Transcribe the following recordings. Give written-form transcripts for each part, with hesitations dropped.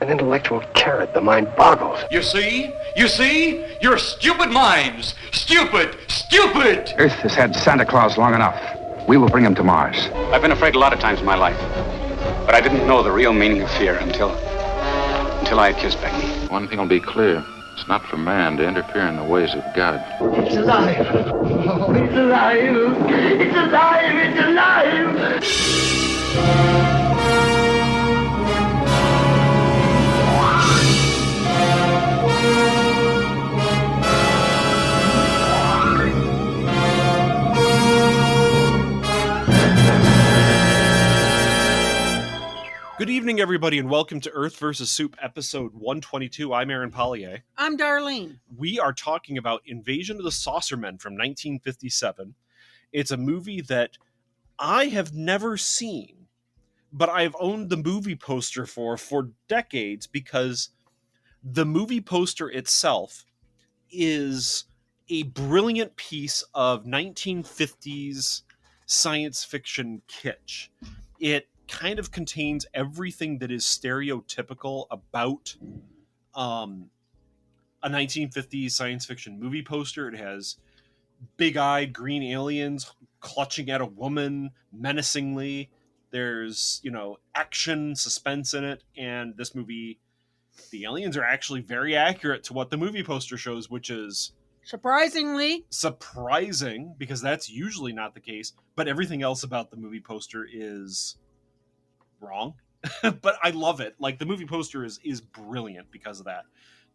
An intellectual carrot, the mind boggles. You see? You see? You're stupid minds. Stupid! Stupid! Earth has had Santa Claus long enough. We will bring him to Mars. I've been afraid a lot of times in my life, but I didn't know the real meaning of fear until I had kissed Becky. One thing will be clear. It's not for man to interfere in the ways of God. It's alive. Oh, it's alive. It's alive. It's alive. Good evening, everybody, and welcome to Earth vs. Soup, episode 122. I'm Aaron Pollier. I'm Darlene. We are talking about Invasion of the Saucermen from 1957. It's a movie that I have never seen, but I've owned the movie poster for decades because the movie poster itself is a brilliant piece of 1950s science fiction kitsch. It kind of contains everything that is stereotypical about a 1950s science fiction movie poster. It has big-eyed green aliens clutching at a woman menacingly. There's, action, suspense in it, and this movie, the aliens are actually very accurate to what the movie poster shows, which is surprising, because that's usually not the case, but everything else about the movie poster is wrong. But I love it. Like, the movie poster is brilliant because of that.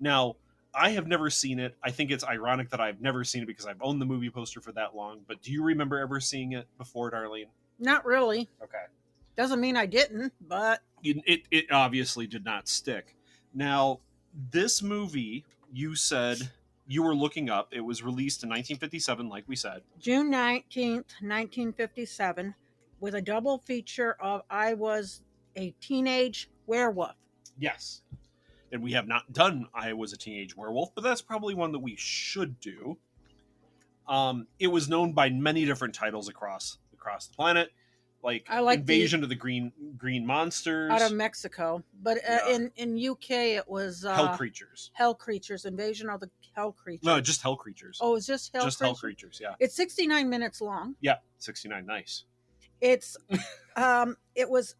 Now, I have never seen it. I think it's ironic that I've never seen it because I've owned the movie poster for that long. But do you remember ever seeing it before, Darlene? Not really. Okay. Doesn't mean I didn't, but it obviously did not stick. Now, this movie, you said you were looking up. It was released in 1957, like we said. June 19th, 1957, with a double feature of I Was a Teenage Werewolf. Yes. And we have not done I Was a Teenage Werewolf, but that's probably one that we should do. It was known by many different titles across the planet, like Invasion of the Green Monsters. Out of Mexico. But in UK it was Hell Creatures. Hell Creatures. Invasion of the Hell Creatures. No, just Hell Creatures. Oh, it's just Hell Creatures? Just Hell Creatures, yeah. It's 69 minutes long. Yeah, 69, nice. It's it was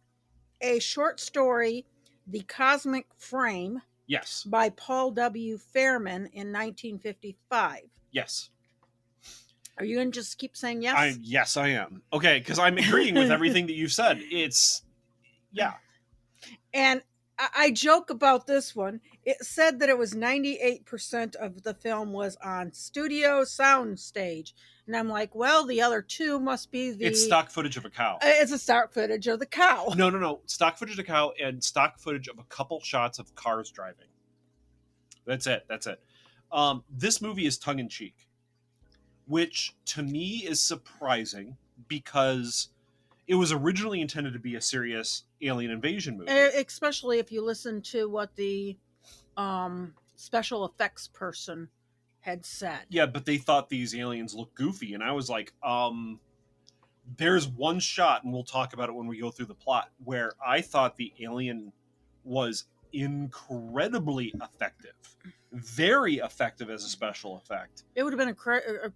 a short story, The Cosmic Frame. Yes. By Paul W. Fairman in 1955. Yes. Are you going to just keep saying yes? Yes, I am. Okay, because I'm agreeing with everything that you've said. Yeah. And I joke about this one. It said that it was 98% of the film was on studio sound stage. And I'm like, well, the other two must be It's stock footage of a cow. It's a stock footage of the cow. No. Stock footage of a cow and stock footage of a couple shots of cars driving. That's it. This movie is tongue-in-cheek, which to me is surprising because it was originally intended to be a serious alien invasion movie. Especially if you listen to what the special effects person had said. Yeah, but they thought these aliens looked goofy, and I was like, there's one shot, and we'll talk about it when we go through the plot, where I thought the alien was incredibly effective. Very effective as a special effect. It would have been a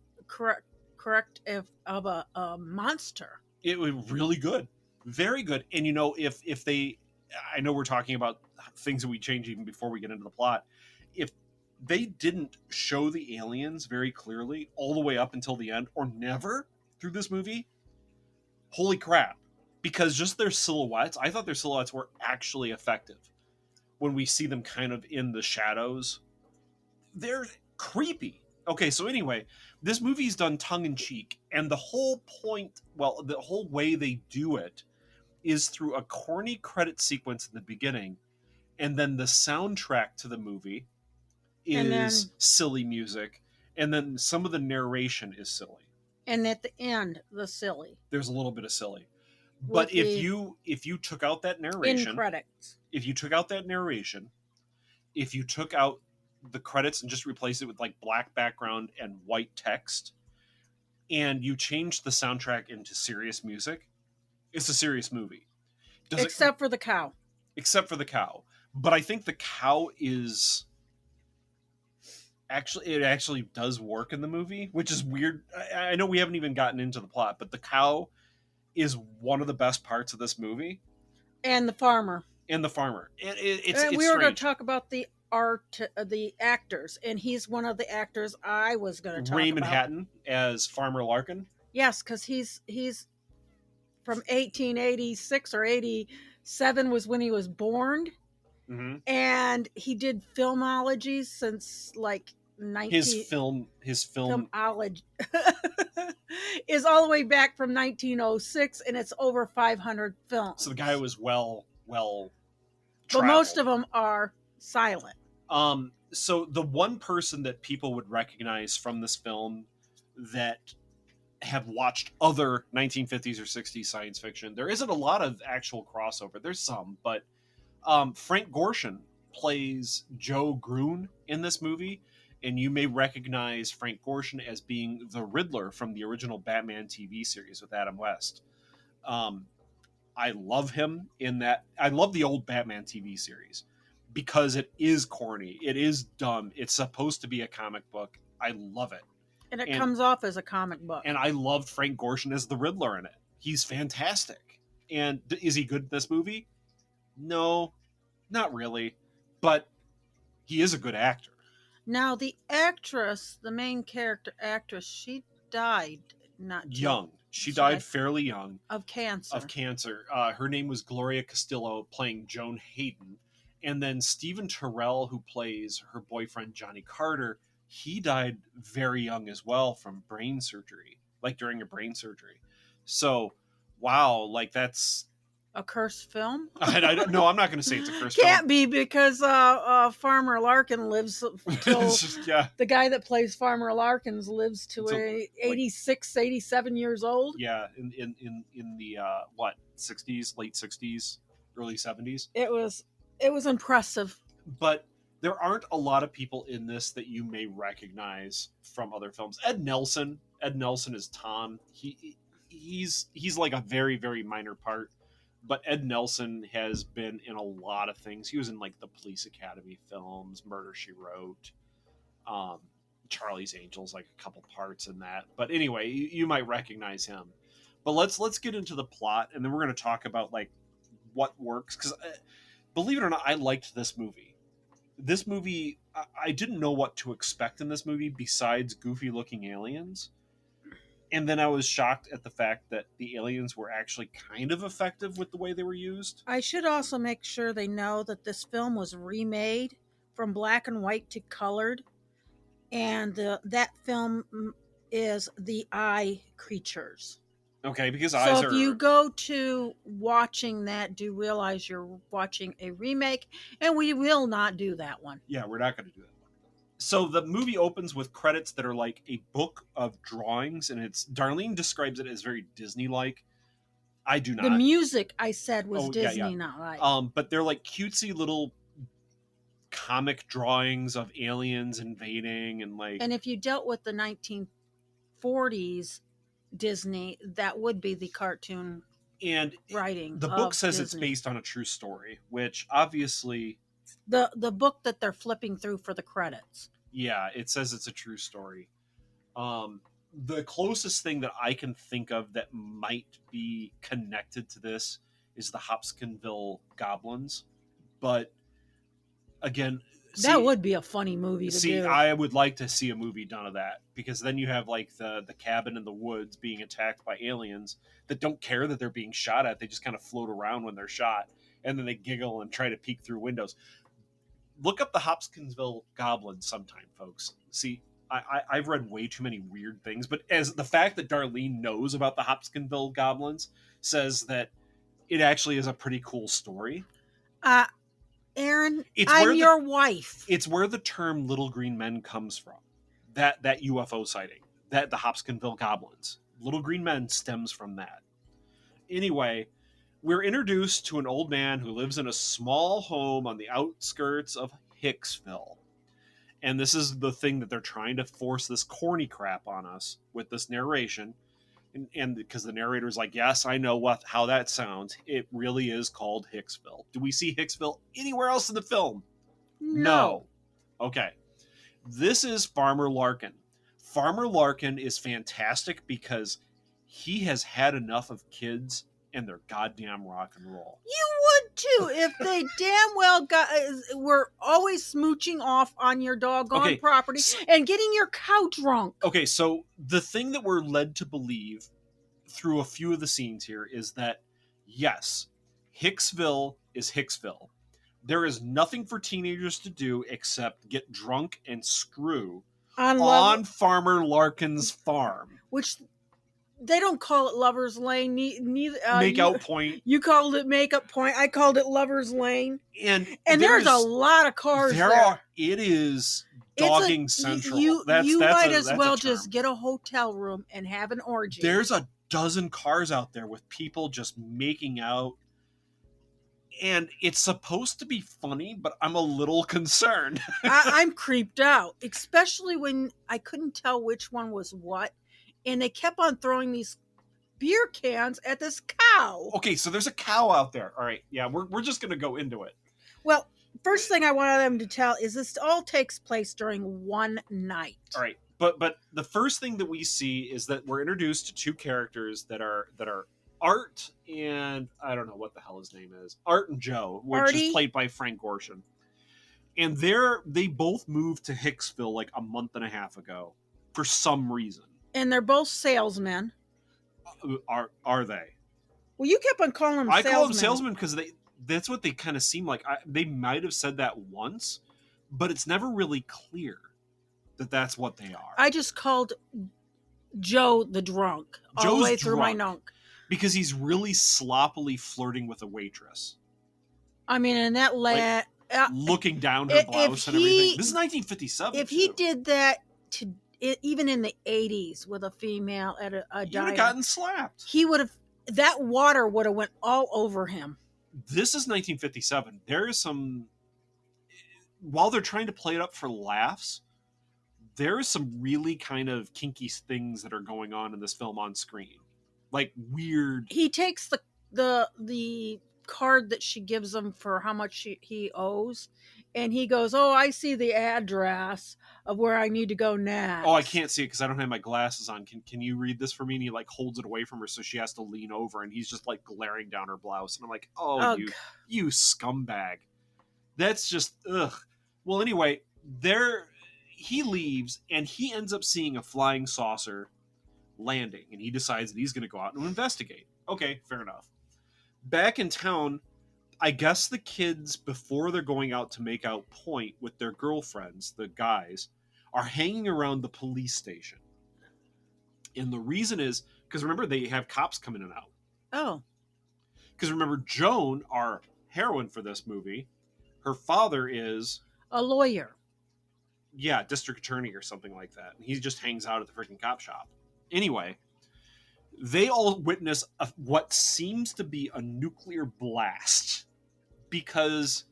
correct of a monster. It was really good. Very good. And if they, I know we're talking about things that we change even before we get into the plot. If they didn't show the aliens very clearly all the way up until the end, or never through this movie, holy crap. Because just their silhouettes, I thought their silhouettes were actually effective. When we see them kind of in the shadows, they're creepy. Okay, so anyway, this movie's done tongue-in-cheek, and the whole point, the whole way they do it is through a corny credit sequence in the beginning, and then the soundtrack to the movie is silly music, and then some of the narration is silly. And at the end, the silly. There's a little bit of silly. But if you took out that narration, in credits. If you took out that narration, if you took out the credits and just replaced it with like black background and white text, and you changed the soundtrack into serious music, it's a serious movie. Except for the cow. But I think the cow is actually does work in the movie, which is weird. I know we haven't even gotten into the plot, but the cow is one of the best parts of this movie. And the farmer. And the farmer. It's we were going strange. to talk about the the actors, and he's one of the actors I was going to talk Raymond about. Hatton as Farmer Larkin. Yes, because he's from 1886 or 87 was when he was born. Mm-hmm. And he did filmology since like 19 his film filmology is all the way back from 1906, and it's over 500 films. So the guy was well but most of them are silent. So the one person that people would recognize from this film that have watched other 1950s or 60s science fiction, there isn't a lot of actual crossover. There's some, but Frank Gorshin plays Joe Groon in this movie, and you may recognize Frank Gorshin as being the Riddler from the original Batman TV series with Adam West. I love him in that. I love the old Batman TV series because it is corny, it is dumb, it's supposed to be a comic book. I love it. And it comes off as a comic book. And I loved Frank Gorshin as the Riddler in it. He's fantastic. And is he good in this movie? No, not really. But he is a good actor. Now, the actress, the main character actress, she died young. She died fairly young. Of cancer. Her name was Gloria Castillo, playing Joan Hayden. And then Stephen Terrell, who plays her boyfriend Johnny Carter, he died very young as well from brain surgery, like during a brain surgery. So, wow, like that's a cursed film. I don't know. I'm not going to say it's a cursed Can't film. be, because Farmer Larkin lives till the guy that plays Farmer Larkins lives to 86, 87 years old. Yeah, in the 60s, late 60s, early 70s. It was impressive. But there aren't a lot of people in this that you may recognize from other films. Ed Nelson is Tom. He's like a very, very minor part. But Ed Nelson has been in a lot of things. He was in like the Police Academy films, Murder, She Wrote, Charlie's Angels, like a couple parts in that. But anyway, you might recognize him. But let's get into the plot, and then we're going to talk about like what works. Because believe it or not, I liked this movie. This movie, I didn't know what to expect in this movie besides goofy-looking aliens. And then I was shocked at the fact that the aliens were actually kind of effective with the way they were used. I should also make sure they know that this film was remade from black and white to colored. And that film is The Eye Creatures. Okay, because eyes are... So if you go to watching that, do realize you're watching a remake, and we will not do that one. Yeah, we're not going to do that. So the movie opens with credits that are like a book of drawings, and Darlene describes it as very Disney-like. I do not. The music, I said, was Disney, not like. But they're like cutesy little comic drawings of aliens invading and like. And if you dealt with the 1940s Disney, that would be the cartoon and writing. The book says Disney. It's based on a true story, which obviously. The book that they're flipping through for the credits. Yeah, it says it's a true story. The closest thing that I can think of that might be connected to this is the Hopkinsville Goblins. But again, that would be a funny movie to do. I would like to see a movie done of that, because then you have like the cabin in the woods being attacked by aliens that don't care that they're being shot at. They just kind of float around when they're shot, and then they giggle and try to peek through windows. Look up the Hopkinsville Goblins sometime, folks. See, I've read way too many weird things, but as the fact that Darlene knows about the Hopkinsville Goblins says that it actually is a pretty cool story. Aaron, I'm your wife. It's where the term "little green men" comes from. That UFO sighting, that the Hopkinsville Goblins, little green men, stems from that. Anyway. We're introduced to an old man who lives in a small home on the outskirts of Hicksville. And this is the thing that they're trying to force this corny crap on us with this narration. And because the narrator's like, yes, I know how that sounds. It really is called Hicksville. Do we see Hicksville anywhere else in the film? No. Okay. This is Farmer Larkin. Farmer Larkin is fantastic because he has had enough of kids and their goddamn rock and roll. You would too if they damn well were always smooching off on your doggone property and getting your cow drunk. Okay, so the thing that we're led to believe through a few of the scenes here is that, yes, Hicksville is Hicksville. There is nothing for teenagers to do except get drunk and screw on Farmer Larkin's farm. Which they don't call it Lover's Lane. Neither Make-out point. You called it Make-up Point. I called it Lover's Lane. And there's a lot of cars there. It is dogging central. You might as well just get a hotel room and have an orgy. There's a dozen cars out there with people just making out. And it's supposed to be funny, but I'm a little concerned. I'm creeped out, especially when I couldn't tell which one was what. And they kept on throwing these beer cans at this cow. Okay, so there's a cow out there. All right, yeah, we're just going to go into it. Well, first thing I wanted them to tell is this all takes place during one night. All right, but the first thing that we see is that we're introduced to two characters that are Art and I don't know what the hell his name is. Art and Joe, which is played by Frank Gorshin. And they both moved to Hicksville like a month and a half ago for some reason. And they're both salesmen. Are they? Well, you kept on calling them salesmen. I call them salesmen because that's what they kind of seem like. They might have said that once, but it's never really clear that that's what they are. I just called Joe the drunk all the way through my nunk. Because he's really sloppily flirting with a waitress. I mean, and that looking down her blouse and everything. This is 1957. If he did that even in the 80s with a female at a diner, he would have gotten slapped. He would have. That water would have went all over him. This is 1957. There is some. While they're trying to play it up for laughs, there is some really kind of kinky things that are going on in this film on screen. Like weird. He takes the card that she gives him for how much he owes, and he goes, "Oh, I see the address of where I need to go next." Oh, I can't see it because I don't have my glasses on. Can you read this for me? And he like holds it away from her, so she has to lean over, and he's just like glaring down her blouse, and I'm like, "Oh, you scumbag." That's just ugh. Well, anyway, he leaves, and he ends up seeing a flying saucer landing, and he decides that he's going to go out and investigate. Okay, fair enough. Back in town, I guess the kids, before they're going out to make out point with their girlfriends, the guys, are hanging around the police station. And the reason is, because remember, they have cops coming in and out. Oh. Because remember, Joan, our heroine for this movie, her father is... a lawyer. Yeah, district attorney or something like that. And he just hangs out at the freaking cop shop. Anyway, they all witness what seems to be a nuclear blast because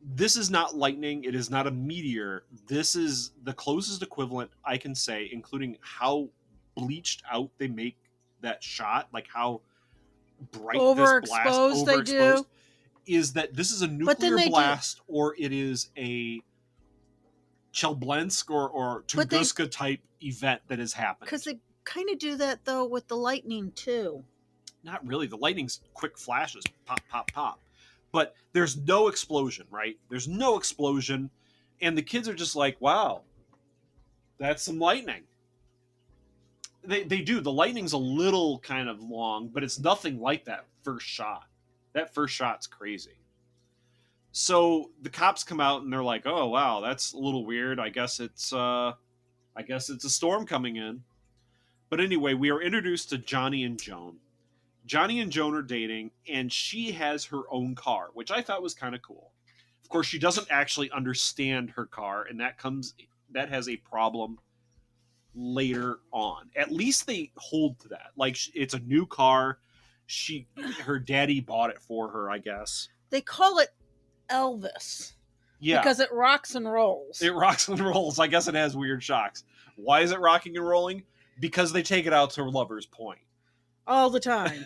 this is not lightning. It is not a meteor. This is the closest equivalent I can say, including how bleached out they make that shot, like how bright this blast, overexposed they do, is that this is a nuclear blast or it is a Chelyabinsk or Tunguska type event that has happened. Because they kind of do that though with the lightning too. Not really. The lightning's quick flashes, pop, pop, pop. But there's no explosion, right? There's no explosion, and the kids are just like, "Wow, that's some lightning." They do. The lightning's a little kind of long, but it's nothing like that first shot. That first shot's crazy. So the cops come out and they're like, "Oh wow, that's a little weird. I guess it's a storm coming in." But anyway, we are introduced to Johnny and Joan. Johnny and Joan are dating, and she has her own car, which I thought was kind of cool. Of course, she doesn't actually understand her car, and that has a problem later on. At least they hold to that. Like, it's a new car. Her daddy bought it for her, I guess. They call it Elvis. Yeah. Because it rocks and rolls. It rocks and rolls. I guess it has weird shocks. Why is it rocking and rolling? Because they take it out to Lover's Point. all the time.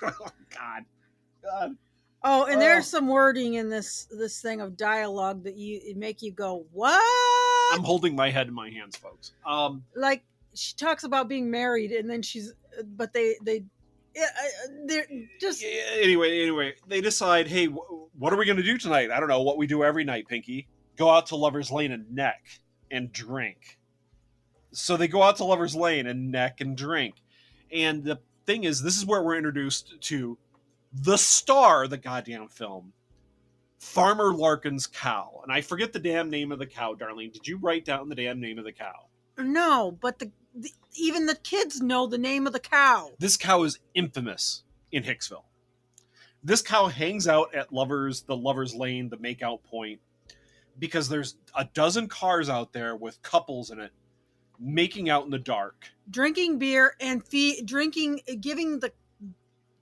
Oh, God. Oh, and there's some wording in this thing of dialogue that it make you go, what? I'm holding my head in my hands, folks. Like she talks about being married, and then but they're just Anyway, they decide, hey, what are we going to do tonight? I don't know, what we do every night, Pinky. Go out to Lover's Lane and neck and drink. So they go out to Lover's Lane and neck and drink. And the thing is, this is where we're introduced to the star of the goddamn film, Farmer Larkin's cow. And I forget the damn name of the cow, Darlene. Did you write down the damn name of the cow? No, but even the kids know the name of the cow. This cow is infamous in Hicksville. This cow hangs out at the Lover's Lane, the makeout point, because there's a dozen cars out there with couples in it making out in the dark, drinking beer and giving the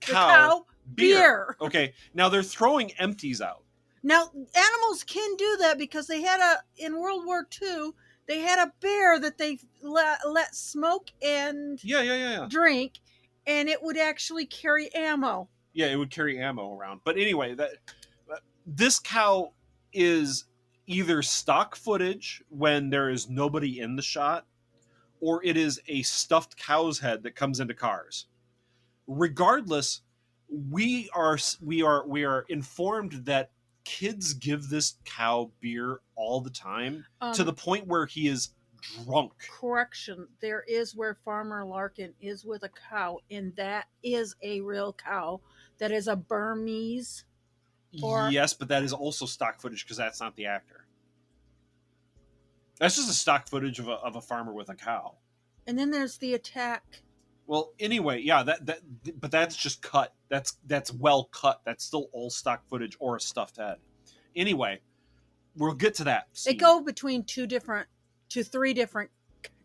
cow beer. Okay, now they're throwing empties out. Now, animals can do that because they had in World War II, they had a bear that they let smoke and drink, and it would actually carry ammo. Yeah, it would carry ammo around. But anyway, this cow is either stock footage when there is nobody in the shot, or it is a stuffed cow's head that comes into cars. Regardless, we are informed that kids give this cow beer all the time, to the point where he is drunk. Correction, there is where Farmer Larkin is with a cow, and that is a real cow. That is a Burmese. Yes, but that is also stock footage because that's not the actor. That's just a stock footage of a farmer with a cow. And then there's the attack. Well, anyway, yeah, but that's just cut. That's well cut. That's still all stock footage or a stuffed head. Anyway, we'll get to that scene. They go between 3 different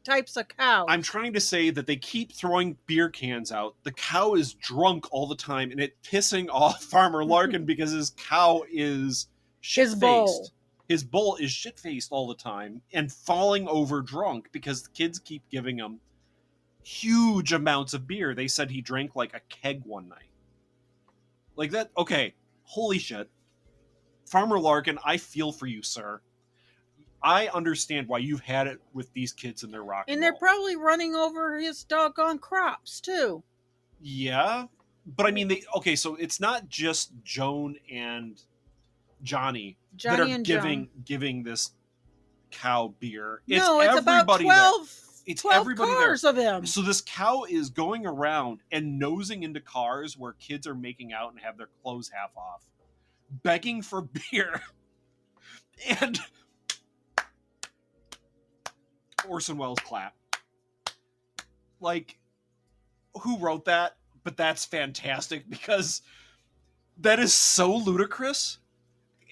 types of cows. I'm trying to say that they keep throwing beer cans out. The cow is drunk all the time, and it's pissing off Farmer Larkin because his cow is shit-faced. His bull is shit-faced all the time and falling over drunk because the kids keep giving him huge amounts of beer. They said he drank like a keg one night. Like that, okay, holy shit. Farmer Larkin, I feel for you, sir. I understand why you've had it with these kids in their rock and roll. They're probably running over his doggone crops, too. Yeah, but I mean, so it's not just Joan and Johnny that are giving this cow beer. It's about 12 It's everybody cars there. Of him. So this cow is going around and nosing into cars where kids are making out and have their clothes half off, begging for beer. And Orson Welles clap. Like, who wrote that? But that's fantastic because that is so ludicrous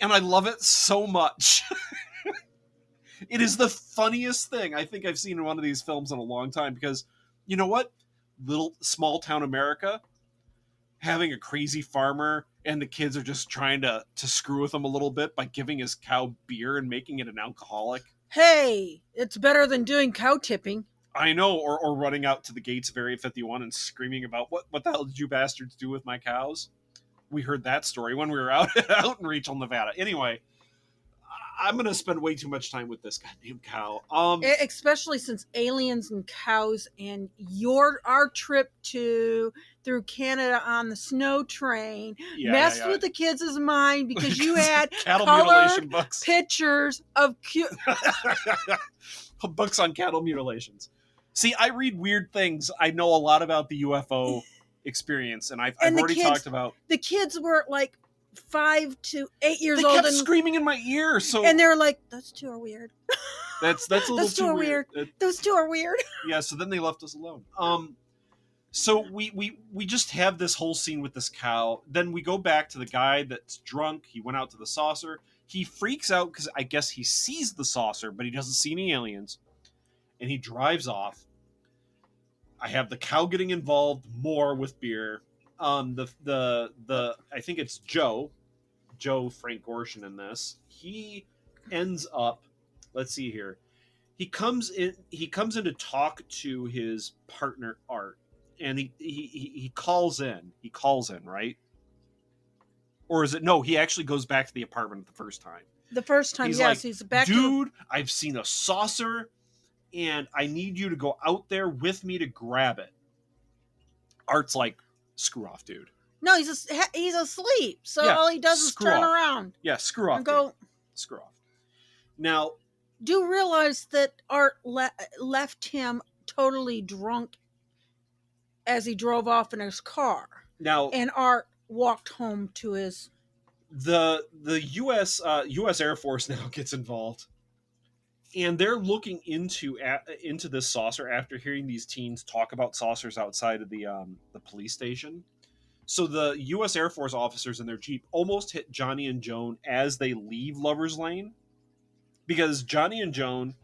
and I love it so much. It is the funniest thing I think I've seen in one of these films in a long time because, you know what? Little small town America, having a crazy farmer and the kids are just trying to screw with him a little bit by giving his cow beer and making it an alcoholic. Hey, it's better than doing cow tipping. I know, or running out to the gates of Area 51 and screaming about, what the hell did you bastards do with my cows? We heard that story when we were out in Rachel, Nevada. Anyway, I'm going to spend way too much time with this goddamn cow. Especially since aliens and cows and our trip through Canada on the snow train messed with the kids' mind because you had cattle colored mutilation books. Pictures of books on cattle mutilations. See, I read weird things. I know a lot about the UFO experience, and I've already talked about. The kids were like 5 to 8 years they old. They kept screaming in my ear. And they're like, "Those two are weird." That's a little too weird. Those two are weird. Yeah. So then they left us alone. So we just have this whole scene with this cow. Then we go back to the guy that's drunk. He went out to the saucer. He freaks out because I guess he sees the saucer, but he doesn't see any aliens. And he drives off. I have the cow getting involved more with beer. The I think it's Joe Frank Gorshin in this. He ends up, let's see here. He comes in to talk to his partner Art. and he calls in. He calls in, right? Or is it no? He actually goes back to the apartment the first time. The first time, He's yes, like, he's back. Dude, I've seen a saucer, and I need you to go out there with me to grab it. Art's like, screw off, dude. No, he's asleep. So Yeah, all he does is turn off. around. Yeah, screw off. And go. Dude. Screw off. Now, do realize that Art left him totally drunk as he drove off in his car. Now, and Art walked home to his. The U.S. Air Force now gets involved, and they're looking into this saucer after hearing these teens talk about saucers outside of the police station. So the U.S. Air Force officers in their Jeep almost hit Johnny and Joan as they leave Lover's Lane, because Johnny and Joan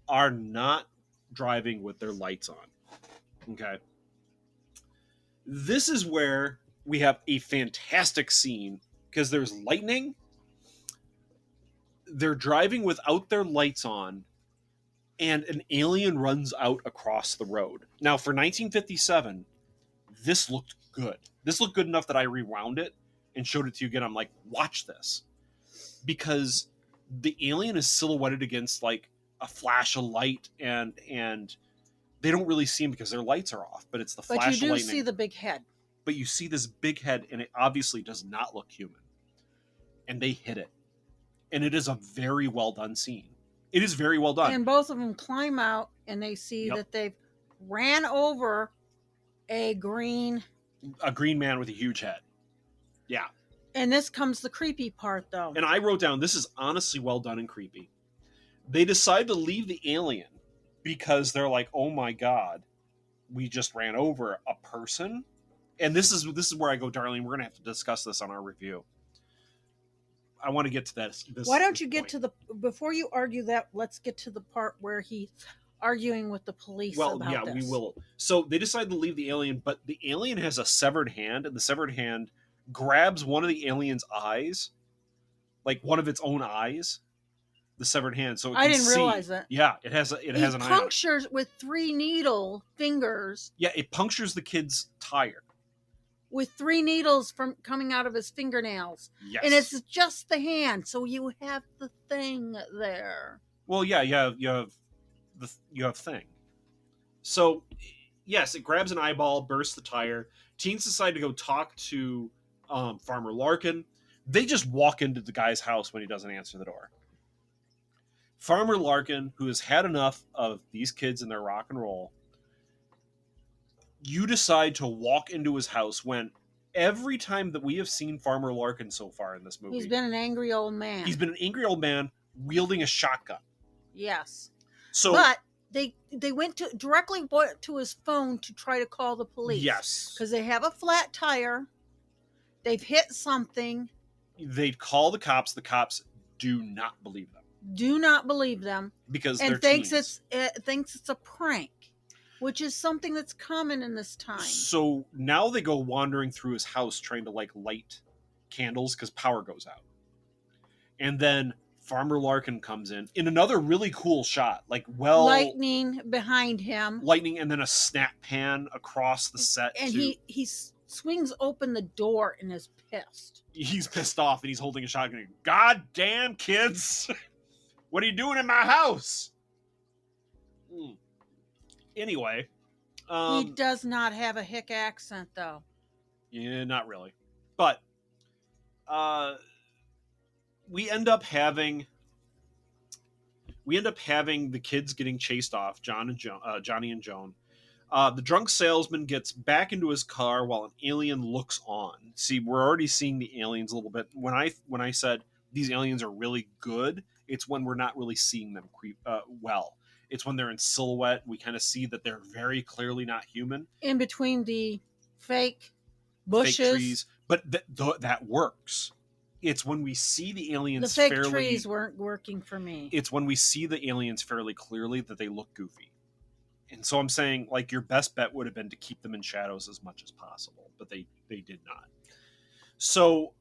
are not driving with their lights on. Okay. This is where we have a fantastic scene, because there's lightning. They're driving without their lights on, and an alien runs out across the road. Now, for 1957, this looked good. This looked good enough that I rewound it and showed it to you again. I'm like, watch this. Because the alien is silhouetted against like a flash of light, and they don't really see him because their lights are off, but it's the flash of lightning. But you do see the big head. But you see this big head, and it obviously does not look human. And they hit it. And it is a very well done scene. It is very well done. And both of them climb out, and they see that they've ran over a green man with a huge head. Yeah. And this comes the creepy part, though. And I wrote down, this is honestly well done and creepy. They decide to leave the alien because they're like, oh my God, we just ran over a person. And this is where I go, Darlene, we're going to have to discuss this on our review. I want to get to this. Why don't you get to before you argue that, let's get to the part where he's arguing with the police about this. Well, yeah, we will. So they decide to leave the alien, but the alien has a severed hand, and the severed hand grabs one of the alien's eyes, like one of its own eyes, the severed hand. So I didn't realize that. Yeah, it has an eye. It punctures with 3 needle fingers. Yeah, it punctures the kid's tire. With 3 needles from coming out of his fingernails. Yes. And it's just the hand, so you have the thing there. Well, yeah, you have thing. So, yes, it grabs an eyeball, bursts the tire. Teens decide to go talk to Farmer Larkin. They just walk into the guy's house when he doesn't answer the door. Farmer Larkin, who has had enough of these kids and their rock and roll, you decide to walk into his house when every time that we have seen Farmer Larkin so far in this movie, he's been an angry old man. He's been an angry old man wielding a shotgun. Yes. So, but they went directly to his phone to try to call the police. Yes. Because they have a flat tire. They've hit something. They call the cops. The cops do not believe them. Do not believe them. Because and they're thinks teens. thinks it's a prank. Which is something that's common in this time. So now they go wandering through his house trying to like light candles because power goes out. And then Farmer Larkin comes in another really cool shot. Lightning behind him. Lightning and then a snap pan across the set. And he swings open the door and is pissed. He's pissed off and he's holding a shotgun. God damn kids. What are you doing in my house? Anyway, he does not have a hick accent, though. Yeah, not really. But we end up having the kids getting chased off, Johnny and Joan. The drunk salesman gets back into his car while an alien looks on. See, we're already seeing the aliens a little bit. When I said these aliens are really good, it's when we're not really seeing them well. It's when they're in silhouette. We kind of see that they're very clearly not human. In between the fake bushes. Fake trees. But that works. It's when we see the aliens The fake trees weren't working for me. It's when we see the aliens fairly clearly that they look goofy. And so I'm saying, like, your best bet would have been to keep them in shadows as much as possible. But they did not. So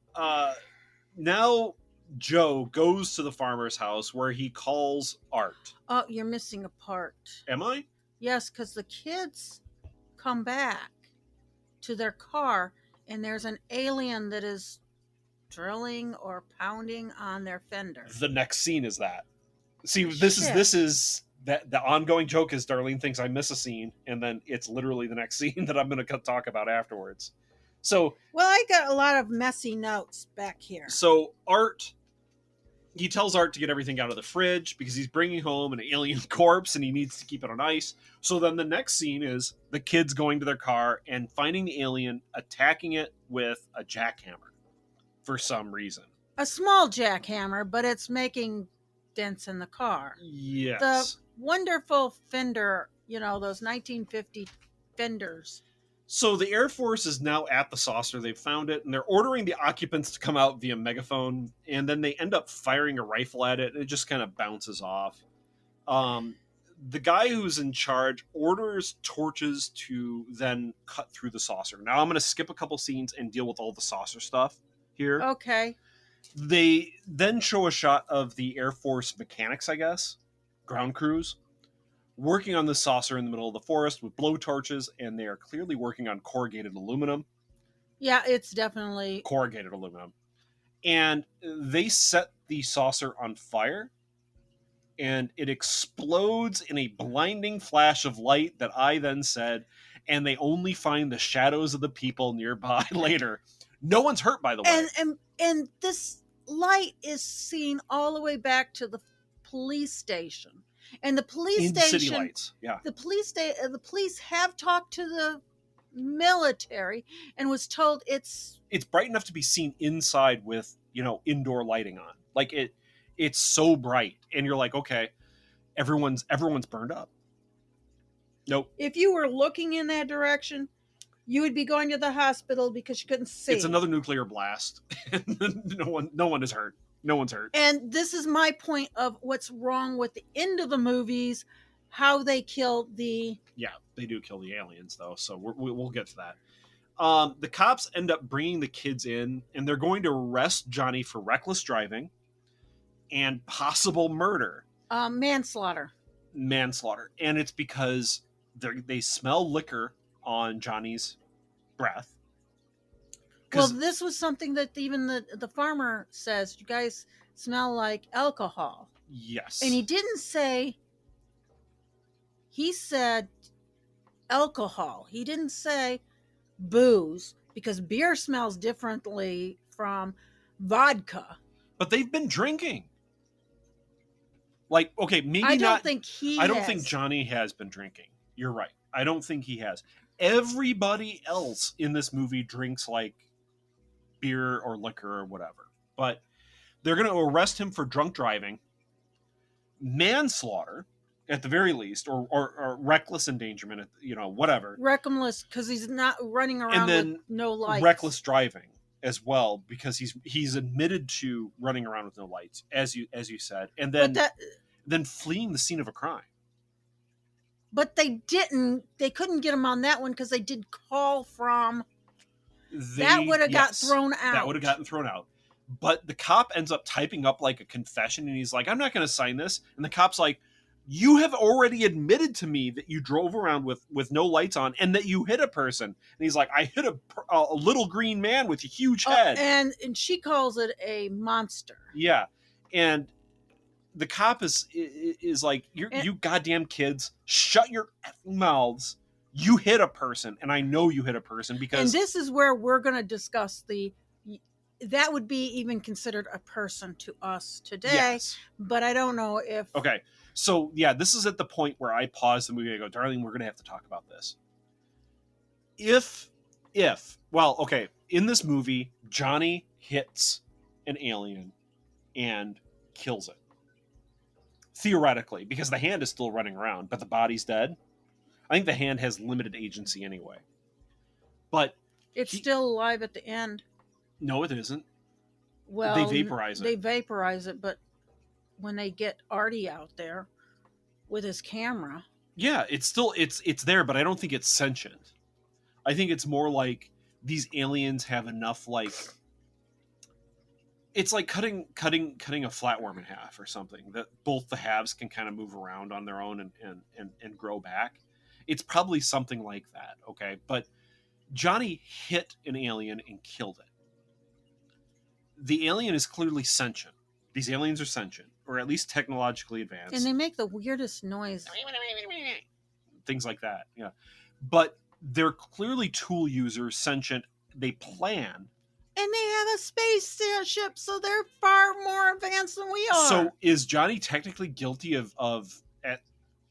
now Joe goes to the farmer's house where he calls Art. Oh, you're missing a part. Am I? Yes, because the kids come back to their car, and there's an alien that is drilling or pounding on their fender. The next scene is that. See, Shit. this is that the ongoing joke is Darlene thinks I miss a scene, and then it's literally the next scene that I'm going to talk about afterwards. So, Well, I got a lot of messy notes back here. so Art, he tells Art to get everything out of the fridge because he's bringing home an alien corpse and he needs to keep it on ice. So then the next scene is the kids going to their car and finding the alien, attacking it with a jackhammer for some reason. A small jackhammer, but it's making dents in the car. Yes. The wonderful fender, those 1950 fenders. So the Air Force is now at the saucer. They've found it, and they're ordering the occupants to come out via megaphone, and then they end up firing a rifle at it, and it just kind of bounces off. The guy who's in charge orders torches to then cut through the saucer. Now I'm going to skip a couple scenes and deal with all the saucer stuff here. Okay. They then show a shot of the Air Force mechanics, I guess, ground crews, working on the saucer in the middle of the forest with blowtorches, and they are clearly working on corrugated aluminum. Yeah, it's definitely Corrugated aluminum. And they set the saucer on fire, and it explodes in a blinding flash of light that I then said, and they only find the shadows of the people nearby later. No one's hurt, by the way. and this light is seen all the way back to the police station. And the police in station, city lights, yeah. the police have talked to the military and was told it's bright enough to be seen inside with, indoor lighting on. Like it's so bright, and you're like, okay, everyone's burned up. Nope. If you were looking in that direction, you would be going to the hospital because you couldn't see. It's another nuclear blast. No one is hurt. No one's hurt. And this is my point of what's wrong with the end of the movies, how they killed the... Yeah, they do kill the aliens, though, so we'll get to that. The cops end up bringing the kids in, and they're going to arrest Johnny for reckless driving and possible murder. Manslaughter. And it's because they smell liquor on Johnny's breath. Well, this was something that even the farmer says, you guys smell like alcohol. Yes. And he didn't say, he said alcohol. He didn't say booze, because beer smells differently from vodka. But they've been drinking. Like, okay, maybe not. I don't think Johnny has been drinking. You're right. I don't think he has. Everybody else in this movie drinks like beer or liquor or whatever. But they're going to arrest him for drunk driving, manslaughter at the very least, or reckless endangerment, whatever. Reckless, because he's not running around with no lights. Reckless driving as well, because he's admitted to running around with no lights, as you said, and then fleeing the scene of a crime. But they couldn't get him on that one because they did call from. That would have got thrown out. That would have gotten thrown out. But the cop ends up typing up like a confession, and he's like, I'm not going to sign this. And the cop's like, you have already admitted to me that you drove around with no lights on and that you hit a person. And he's like, I hit a little green man with a huge head. And she calls it a monster. Yeah. And the cop is like, you goddamn kids, shut your effing mouths. You hit a person, and I know you hit a person because... And this is where we're going to discuss that would be even considered a person to us today. Yes. But I don't know if... Okay, so yeah, this is at the point where I pause the movie and I go, Darlene, we're going to have to talk about this. In this movie, Johnny hits an alien and kills it. Theoretically, because the hand is still running around, but the body's dead. I think the hand has limited agency anyway. But it's still alive at the end. No, it isn't. Well, they vaporize it. They vaporize it, but when they get Artie out there with his camera. Yeah, it's there, but I don't think it's sentient. I think it's more like these aliens have enough, like, it's like cutting a flatworm in half or something, that both the halves can kind of move around on their own and grow back. It's probably something like that, okay? But Johnny hit an alien and killed it. The alien is clearly sentient. These aliens are sentient, or at least technologically advanced. And they make the weirdest noise. Things like that, yeah. But they're clearly tool users, sentient. They plan. And they have a space ship, so they're far more advanced than we are. So is Johnny technically guilty of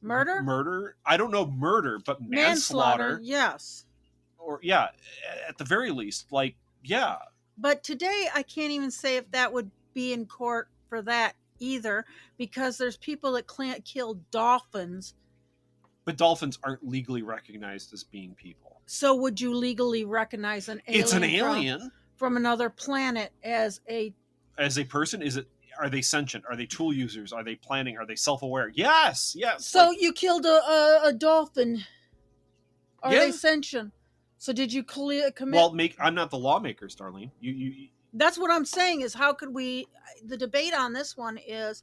murder? Murder? I don't know murder, but manslaughter. Yes. Or, yeah, at the very least. Like, yeah. But today, I can't even say if that would be in court for that either, because there's people that can't kill dolphins. But dolphins aren't legally recognized as being people. So would you legally recognize an alien? It's an alien from another planet as a person? Are they sentient? Are they tool users? Are they planning? Are they self-aware? Yes. So you killed a dolphin. Are Yeah. they sentient? So did you commit? Well, I'm not the lawmakers, Darlene. You. That's what I'm saying. Is how could we? The debate on this one is,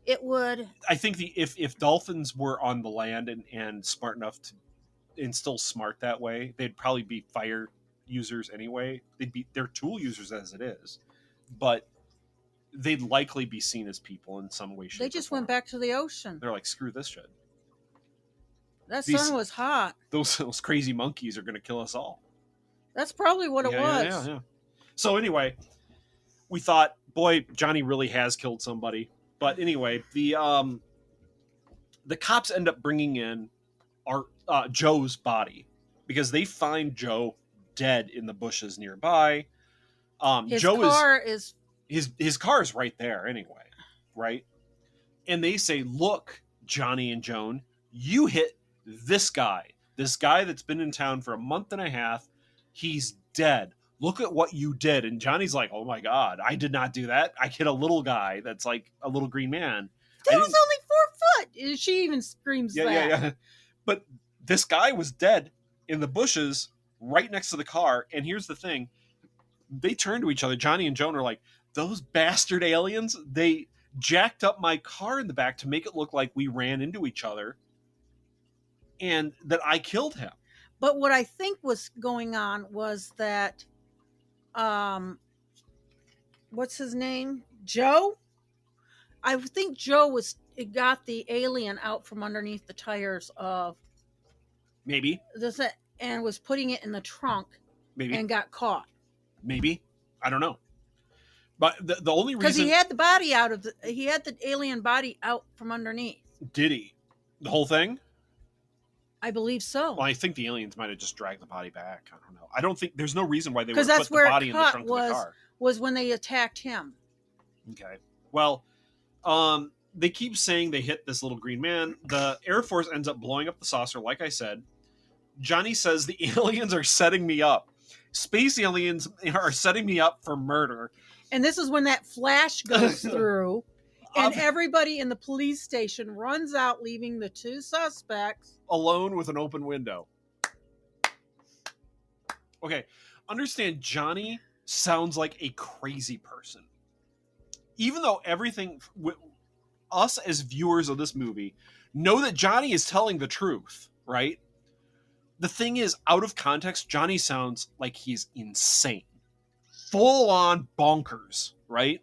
it would. I think if dolphins were on the land and smart enough to, and still smart that way, they'd probably be fire users anyway. They're tool users as it is, but they'd likely be seen as people in some way, shape, They just or form. went back to the ocean. They're like, screw this shit. That sun was hot. Those crazy monkeys are going to kill us all. That's probably what it was. Yeah. So anyway, we thought, boy, Johnny really has killed somebody. But anyway, the cops end up bringing in Joe's body because they find Joe dead in the bushes nearby. His car is right there anyway, right? And they say, "Look, Johnny and Joan, you hit this guy that's been in town for a month and a half. He's dead. Look at what you did." And Johnny's like, "Oh my God, I did not do that. I hit a little guy that's like a little green man. That was only 4 foot." She even screams that. Yeah. But this guy was dead in the bushes right next to the car. And here's the thing. They turn to each other. Johnny and Joan are like, "Those bastard aliens, they jacked up my car in the back to make it look like we ran into each other and that I killed him." But what I think was going on was that, what's his name? Joe? I think Joe got the alien out from underneath the tires of Maybe. and was putting it in the trunk. Maybe. And got caught. Maybe. I don't know. But the only reason... Because he had the body he had the alien body out from underneath. Did he? The whole thing? I believe so. Well, I think the aliens might have just dragged the body back. I don't know. I don't think... There's no reason why they would Because put that's the where body it in the trunk cut of the car. was when they attacked him. Okay. Well, they keep saying they hit this little green man. The Air Force ends up blowing up the saucer, like I said. Johnny says the aliens are setting me up. Space aliens are setting me up for murder. And this is when that flash goes through, and everybody in the police station runs out, leaving the two suspects alone with an open window. Okay, understand, Johnny sounds like a crazy person. Even though us as viewers of this movie know that Johnny is telling the truth, right? The thing is, out of context, Johnny sounds like he's insane. Full on bonkers, right?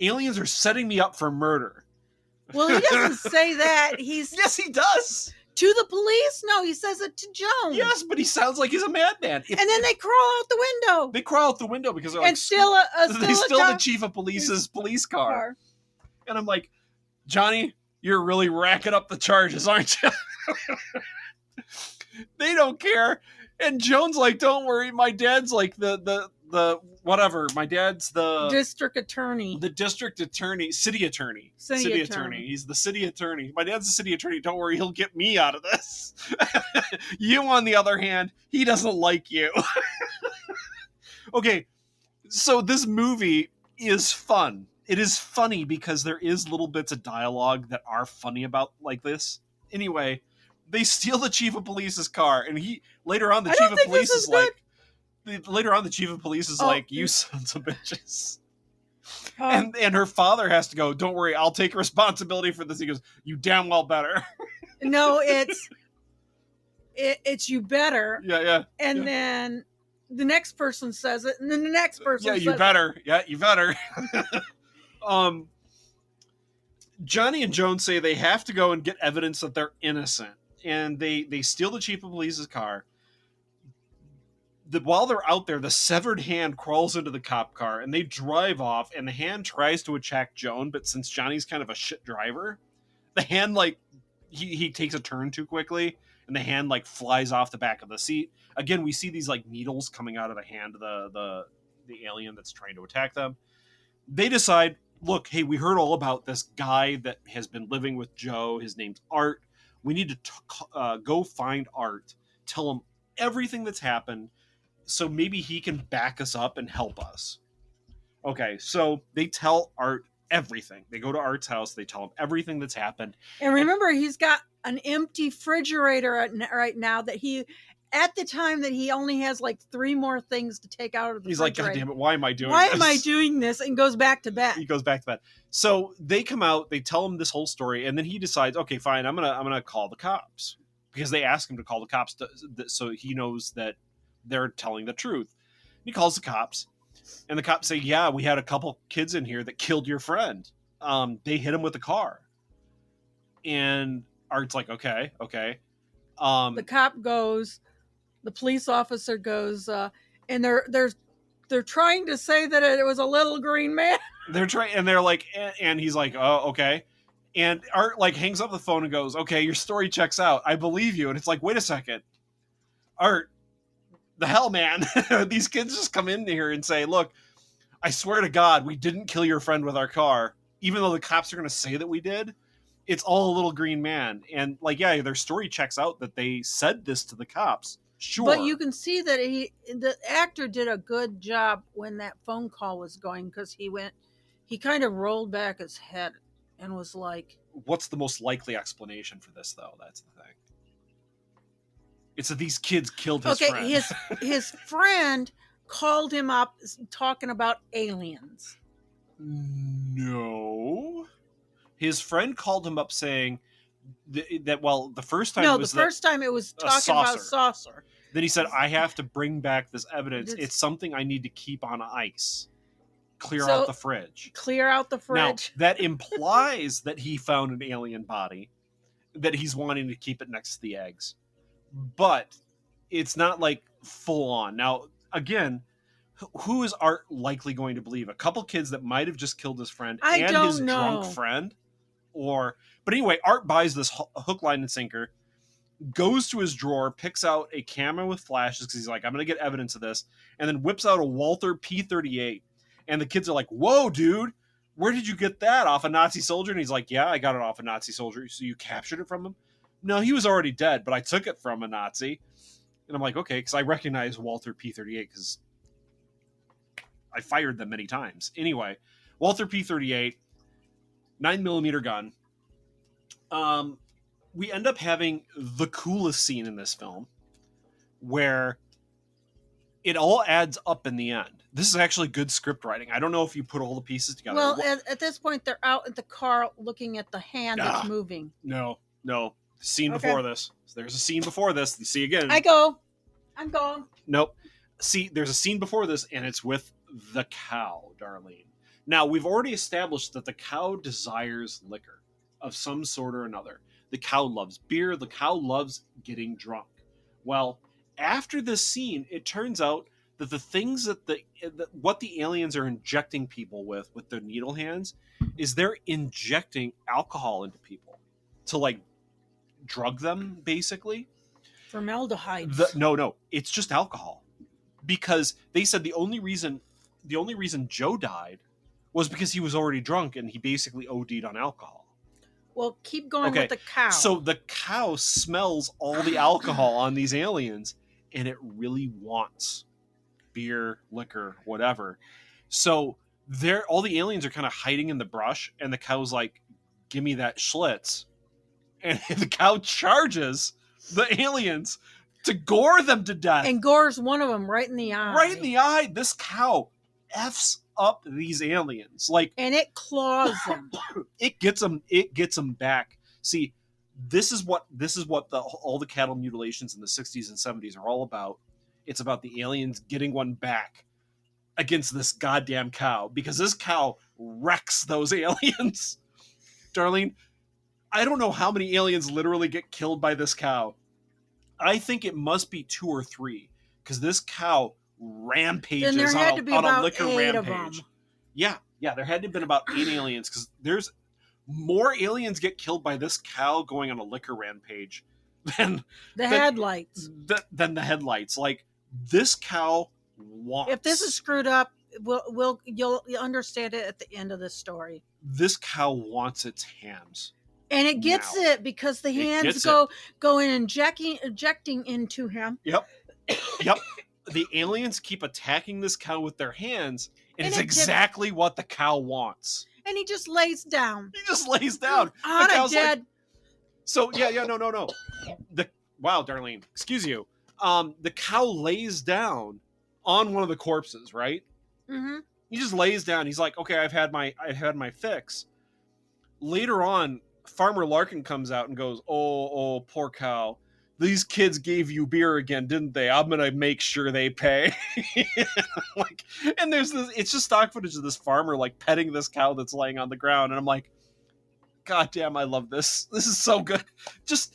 Aliens are setting me up for murder. Well, he doesn't say that. Yes, he does. To the police? No, he says it to Joan. Yes, but he sounds like he's a madman. And then they crawl out the window. They crawl out the window because they're like, and steal the chief of police's police car. And I'm like, Johnny, you're really racking up the charges, aren't you? They don't care. And Joan's like, don't worry. My dad's like the whatever. My dad's the district attorney. The district attorney, city attorney. He's the city attorney. My dad's the city attorney. Don't worry, he'll get me out of this. You, on the other hand, he doesn't like you. Okay, so this movie is fun. It is funny because there is little bits of dialogue that are funny about like this. Anyway, they steal the chief of police's car, and later on the chief of police is like, "You sons of bitches." And her father has to go, "Don't worry, I'll take responsibility for this." He goes, "You damn well better." No, it's it's you better. Yeah. And then the next person says it, and then the next person Yeah, says you better. Yeah, you better. Johnny and Joan say they have to go and get evidence that they're innocent. And they steal the chief of police's car. While they're out there, the severed hand crawls into the cop car, and they drive off, and the hand tries to attack Joan, but since Johnny's kind of a shit driver, the hand, like, he takes a turn too quickly, and the hand, like, flies off the back of the seat. Again, we see these, like, needles coming out of the hand of the alien that's trying to attack them. They decide, look, hey, we heard all about this guy that has been living with Joe. His name's Art. We need to go find Art, tell him everything that's happened, so maybe he can back us up and help us. Okay, so they tell Art everything. They go to Art's house. They tell him everything that's happened. And remember, he's got an empty refrigerator right now that at the time that he only has like 3 more things to take out of the He's like, God damn it, why am I doing this? Why am I doing this? And goes back to bed. He goes back to bed. So they come out, they tell him this whole story, and then he decides, okay, fine, I'm gonna call the cops. Because they ask him to call the cops so he knows that they're telling the truth. He calls the cops, and the cops say, yeah, we had a couple kids in here that killed your friend. They hit him with a car. And Art's like, okay. The cop goes, the police officer goes, and they're trying to say that it was a little green man. They're like, and he's like, oh, okay. And Art, like, hangs up the phone and goes, okay, your story checks out. I believe you. And it's like, wait a second. Art, the hell, man. These kids just come in here and say, look, I swear to God, we didn't kill your friend with our car. Even though the cops are going to say that we did, it's all a little green man. And, like, yeah, their story checks out that they said this to the cops. Sure. But you can see that the actor did a good job when that phone call was going, because he kind of rolled back his head and was like, what's the most likely explanation for this, though? That's the thing. It's that these kids killed his friend. Okay, his friend called him up talking about aliens. No. His friend called him up saying that, well, the first time it was talking about saucer. Then he said, I have to bring back this evidence. It's something I need to keep on ice. Clear out the fridge. Clear out the fridge. Now, that implies that he found an alien body, that he's wanting to keep it next to the eggs. But it's not like full on. Now, again, who is Art likely going to believe? A couple kids that might have just killed his friend his drunk friend? But anyway, Art buys this hook, line, and sinker, goes to his drawer, picks out a camera with flashes because he's like, I'm going to get evidence of this, and then whips out a Walther P-38. And the kids are like, whoa, dude, where did you get that? Off a Nazi soldier? And he's like, yeah, I got it off a Nazi soldier. So you captured it from him? No, he was already dead, but I took it from a Nazi. And I'm like, okay, because I recognize Walther P-38 because I fired them many times. Anyway, Walther P-38, 9mm gun. We end up having the coolest scene in this film where it all adds up in the end. This is actually good script writing. I don't know if you put all the pieces together. Well, at this point, they're out at the car looking at the hand that's moving. No. Scene before this. So there's a scene before this. You see again. I'm going. Nope. See, there's a scene before this, and it's with the cow, Darlene. Now, we've already established that the cow desires liquor of some sort or another. The cow loves beer. The cow loves getting drunk. Well, after this scene, it turns out that the things that what the aliens are injecting people with their needle hands is they're injecting alcohol into people to, like, drug them, basically. Formaldehyde. No, it's just alcohol. Because they said the only reason Joe died was because he was already drunk and he basically OD'd on alcohol. Well, keep going with the cow. So the cow smells all the alcohol on these aliens, and it really wants beer, liquor, whatever. So all the aliens are kind of hiding in the brush, and the cow's like, give me that Schlitz. And the cow charges the aliens to gore them to death. And gores one of them right in the eye. Right in the eye. This cow F's up these aliens. And it claws them. It gets them back. See, this is what all the cattle mutilations in the 60s and 70s are all about. It's about the aliens getting one back against this goddamn cow, because this cow wrecks those aliens. Darlene, I don't know how many aliens literally get killed by this cow. I think it must be 2 or 3, because this cow rampages Then there had to be on a about liquor 8 of rampage. them. Yeah, there had to have been about 8 aliens, because there's more aliens get killed by this cow going on a liquor rampage than The headlights. than the headlights. Like, this cow wants. If this is screwed up, you'll understand it at the end of this story. This cow wants its hams. And it gets Now. it because the hands gets go in injecting into him. Yep. The aliens keep attacking this cow with their hands, and it's it exactly what the cow wants. And he just lays down. He just lays down. On The a cow's dead. like, so no. Wow, Darlene, excuse you. The cow lays down on one of the corpses, right? Mm-hmm. He just lays down. He's like, okay, I've had my fix. Later on, Farmer Larkin comes out and goes, oh, poor cow. These kids gave you beer again, didn't they? I'm gonna make sure they pay. Like, and there's this. It's just stock footage of this farmer like petting this cow that's laying on the ground, and I'm like, God damn, I love this. This is so good. Just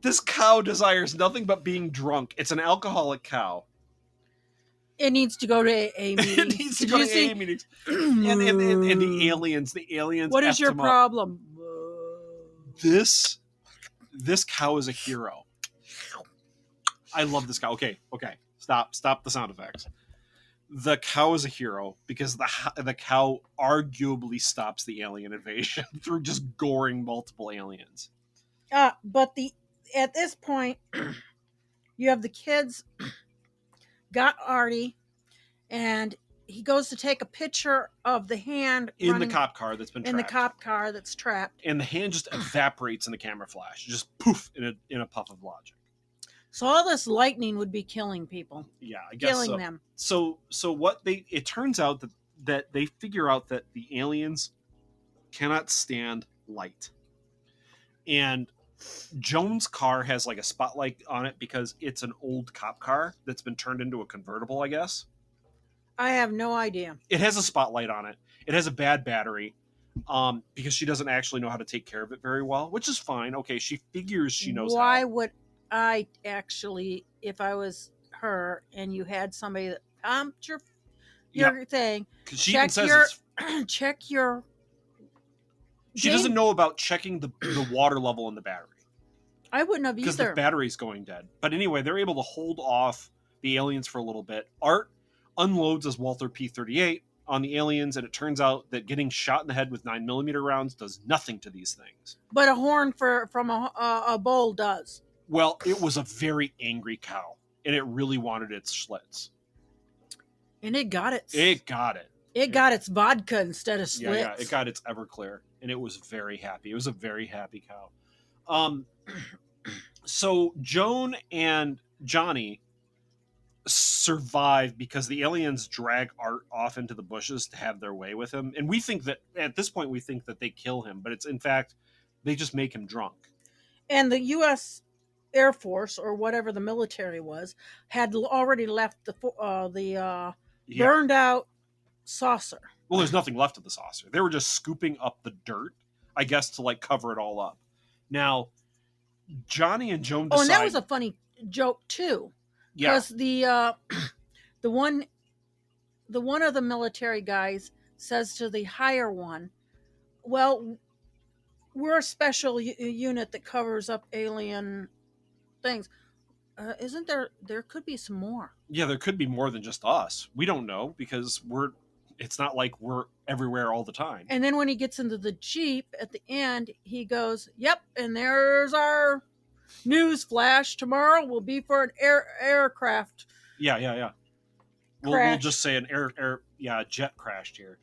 this cow desires nothing but being drunk. It's an alcoholic cow. It needs to go to AA meetings. It needs to go to AA meetings. And the aliens. What is your problem? This cow is a hero. I love this cow. Okay. Stop the sound effects. The cow is a hero because the cow arguably stops the alien invasion through just goring multiple aliens. But at this point, you have the kids got Artie, and he goes to take a picture of the hand in the cop car that's been trapped. In the cop car that's trapped. And the hand just evaporates in the camera flash. Just poof in a puff of logic. So all this lightning would be killing people. Yeah, I guess killing so. them. So what it turns out that they figure out that the aliens cannot stand light. And Joan's car has like a spotlight on it because it's an old cop car that's been turned into a convertible, I guess. I have no idea. It has a spotlight on it. It has a bad battery because she doesn't actually know how to take care of it very well, which is fine. Okay, she figures she knows Why how. would I actually, if I was her and you had somebody that pumped your thing, She even says check your... She doesn't know about checking the water level in the battery. I wouldn't have because either. the battery's going dead. But anyway, they're able to hold off the aliens for a little bit. Art unloads his Walther P-38 on the aliens, and it turns out that getting shot in the head with 9mm rounds does nothing to these things. But a horn from a bull does. Well, it was a very angry cow, and it really wanted its Schlitz. And it got it. It got it. It got its vodka instead of Schlitz. Yeah, it got its Everclear, and it was very happy. It was a very happy cow. So Joan and Johnny survive because the aliens drag Art off into the bushes to have their way with him. And we think that, at this point, we think that they kill him, but it's, in fact, they just make him drunk. And the U.S. Air Force, or whatever the military was, had already left the burned out saucer. Well, there's nothing left of the saucer. They were just scooping up the dirt, I guess, to like cover it all up. Now, Johnny and Joan decide... Oh, and that was a funny joke too. Yeah. Because the one of the military guys says to the higher one, well, we're a special unit that covers up alien things. Isn't there could be some more. Yeah, there could be more than just us. We don't know because it's not like we're everywhere all the time. And then when he gets into the Jeep at the end, he goes, yep, and there's our news flash. Tomorrow will be for an aircraft. Yeah. We'll just say an jet crashed here.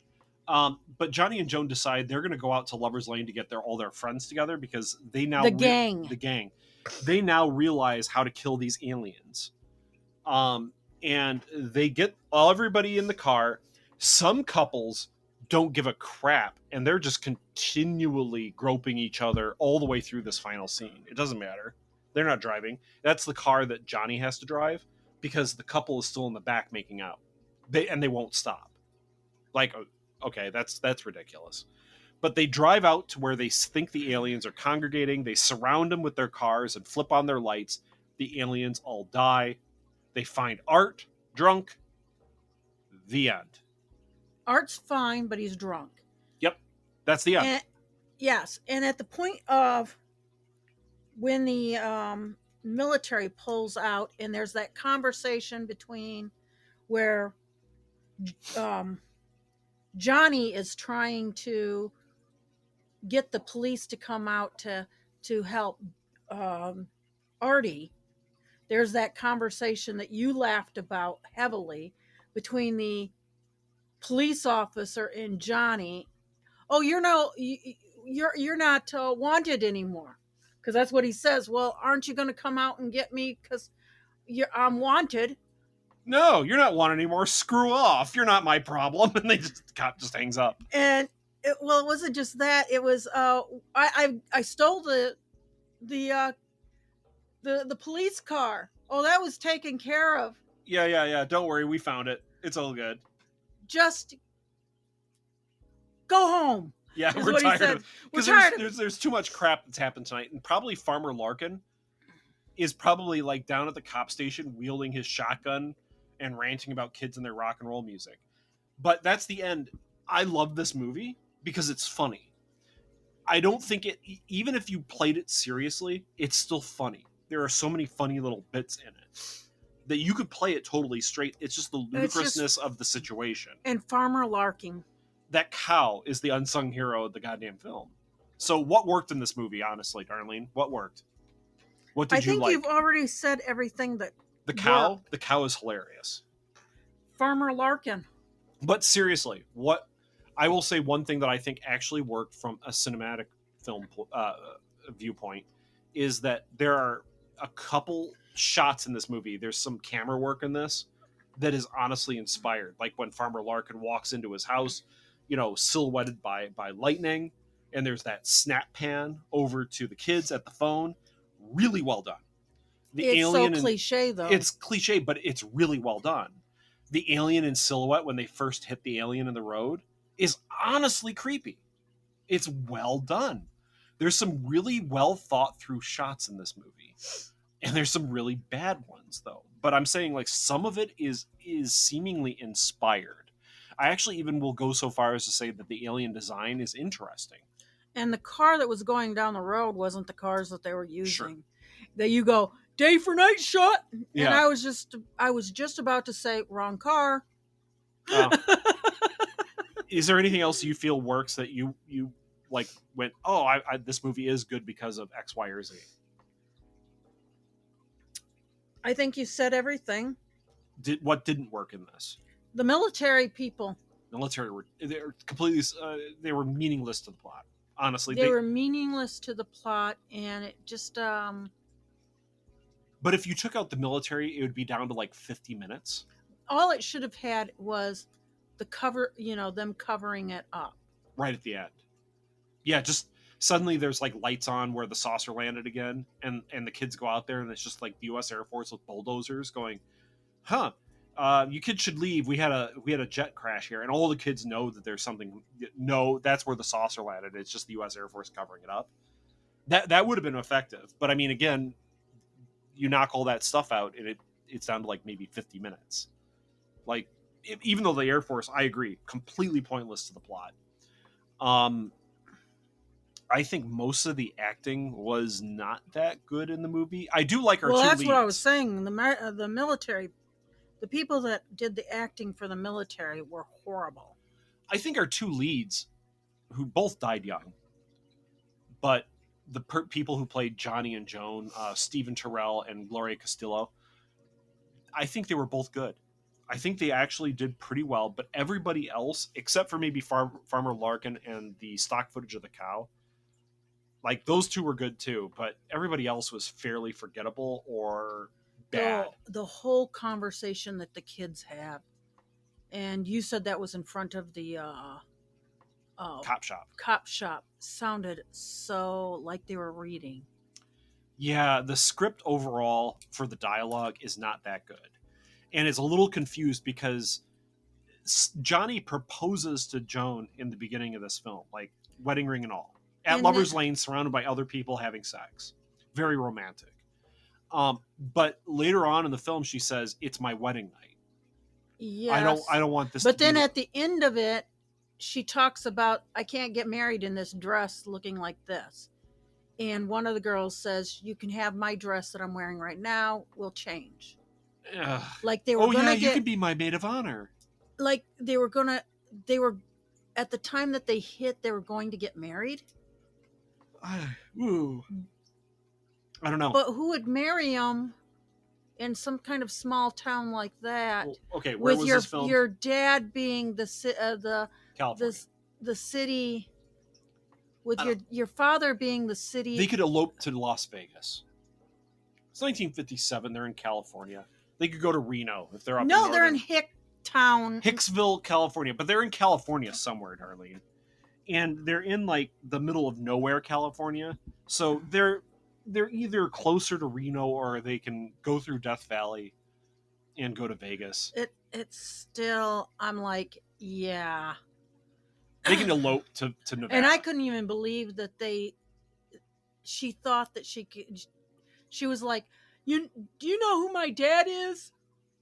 But Johnny and Joan decide they're going to go out to Lover's Lane to get all their friends together because they now... The gang. They now realize how to kill these aliens. And they get everybody in the car. Some couples don't give a crap, and they're just continually groping each other all the way through this final scene. It doesn't matter. They're not driving. That's the car that Johnny has to drive because the couple is still in the back making out. They won't stop. Like, okay, that's ridiculous. But they drive out to where they think the aliens are congregating. They surround them with their cars and flip on their lights. The aliens all die. They find Art drunk. The end. Art's fine, but he's drunk. Yep, that's the end. And, yes, and at the point of when the military pulls out, and there's that conversation between where Johnny is trying to get the police to come out to help Artie. There's that conversation that you laughed about heavily between the police officer and Johnny. Oh, you're not wanted anymore, because that's what he says. Well, aren't you going to come out and get me because I'm wanted? No, you're not wanted anymore. Screw off. You're not my problem. And the cop just hangs up. And it wasn't just that. It was I stole the police car. Oh, that was taken care of. Yeah. Don't worry, we found it. It's all good. Just go home. Yeah, we're tired of it. Because there's too much crap that's happened tonight. And probably Farmer Larkin is probably like down at the cop station wielding his shotgun and ranting about kids and their rock and roll music. But that's the end. I love this movie because it's funny. I don't think it, even if you played it seriously, it's still funny. There are so many funny little bits in it that you could play it totally straight. It's just the ludicrousness of the situation. And Farmer Larkin. That cow is the unsung hero of the goddamn film. So what worked in this movie, honestly, Darlene? What worked? What did you like? I think you've already said everything that the cow. worked. The cow is hilarious. Farmer Larkin. But seriously, what I will say, one thing that I think actually worked from a cinematic film viewpoint is that there are a couple shots in this movie. There's some camera work in this that is honestly inspired. Like when Farmer Larkin walks into his house, silhouetted by lightning, and there's that snap pan over to the kids at the phone. Really well done. It's so cliche, though. It's cliche, but it's really well done. The alien in silhouette when they first hit the alien in the road is honestly creepy. It's well done. There's some really well thought through shots in this movie. And there's some really bad ones, though. But I'm saying, like, some of it is seemingly inspired. I actually even will go so far as to say that the alien design is interesting. And the car that was going down the road wasn't the cars that they were using. Sure. That you go, day for night shot. Yeah. And I was just about to say, wrong car. Is there anything else you feel works that you like went, oh, this movie is good because of X, Y, or Z? I think you said everything. What didn't work in this? The military people. Military were completely they were meaningless to the plot. Honestly, they were meaningless to the plot, and it just But if you took out the military, it would be down to like 50 minutes. All it should have had was the cover, them covering it up right at the end. Yeah, just suddenly there's like lights on where the saucer landed again, and the kids go out there, and it's just like the U.S. Air Force with bulldozers going, "Huh, you kids should leave. We had a jet crash here," and all the kids know that there's something. No, that's where the saucer landed. It's just the U.S. Air Force covering it up. That would have been effective, but I mean, again, you knock all that stuff out, and it's down to like maybe 50 minutes. Like, even though the Air Force, I agree, completely pointless to the plot. I think most of the acting was not that good in the movie. I do like our two leads. Well, that's what I was saying. The military, the people that did the acting for the military were horrible. I think our two leads, who both died young, but the people who played Johnny and Joan, Stephen Terrell and Gloria Castillo, I think they were both good. I think they actually did pretty well, but everybody else, except for maybe Farmer Larkin and the stock footage of the cow, like those two were good too, but everybody else was fairly forgettable or bad. The whole conversation that the kids have, and you said that was in front of the Oh, Cop Shop. Cop Shop sounded so like they were reading. Yeah, the script overall for the dialogue is not that good. And it's a little confused because Johnny proposes to Joan in the beginning of this film, like wedding ring and all, at And Lover's then- Lane, surrounded by other people having sex. Very romantic. But later on in the film, she says, "It's my wedding night. Yes. I don't want this." But to then be... at the end of it, she talks about, I can't get married in this dress looking like this. And one of the girls says, you can have my dress that I'm wearing right now. We'll change. Ugh. Like they were Oh going yeah, to you can be my maid of honor. like they were at the time that they hit, they were going to get married. Ooh. I don't know. But who would marry them in some kind of small town like that? Well, okay, where with was your this filmed? your dad being the California. the city, with I your father being the city. They could elope to Las Vegas. It's 1957. They're in California. They could go to Reno if they're up. No, they're in northern- Hicktown. Hicksville, California, but they're in California somewhere, Darlene. And they're in like the middle of nowhere, California. So they're either closer to Reno or they can go through Death Valley and go to Vegas. It's still, I'm like, yeah. They can elope to Nevada. And I couldn't even believe that she thought that she was like, do you know who my dad is?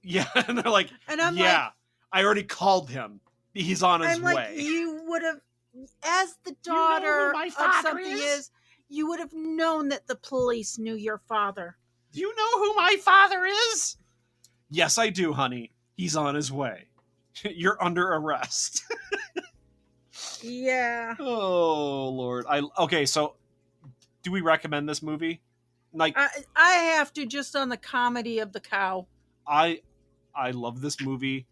Yeah, and they're like, And I'm yeah, like, I already called him. He's on his I'm way. like, you would have, as the You know who daughter my of father something is? you would have known that the police knew your father. Do you know who my father is? Yes, I do, honey. He's on his way. You're under arrest. Yeah. Oh Lord. Okay, so do we recommend this movie? Like I have to, just on the comedy of the cow. I love this movie,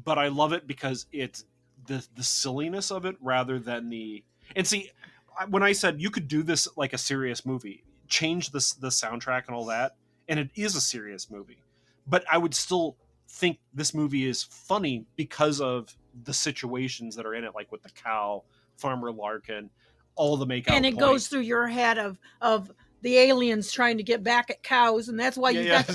but I love it because it's the silliness of it rather than the. And see, when I said you could do this like a serious movie, change the soundtrack and all that, and it is a serious movie, but I would still think this movie is funny because of the situations that are in it, like with the cow, Farmer Larkin, all the make out And it goes through your head of the aliens trying to get back at cows, and that's why you got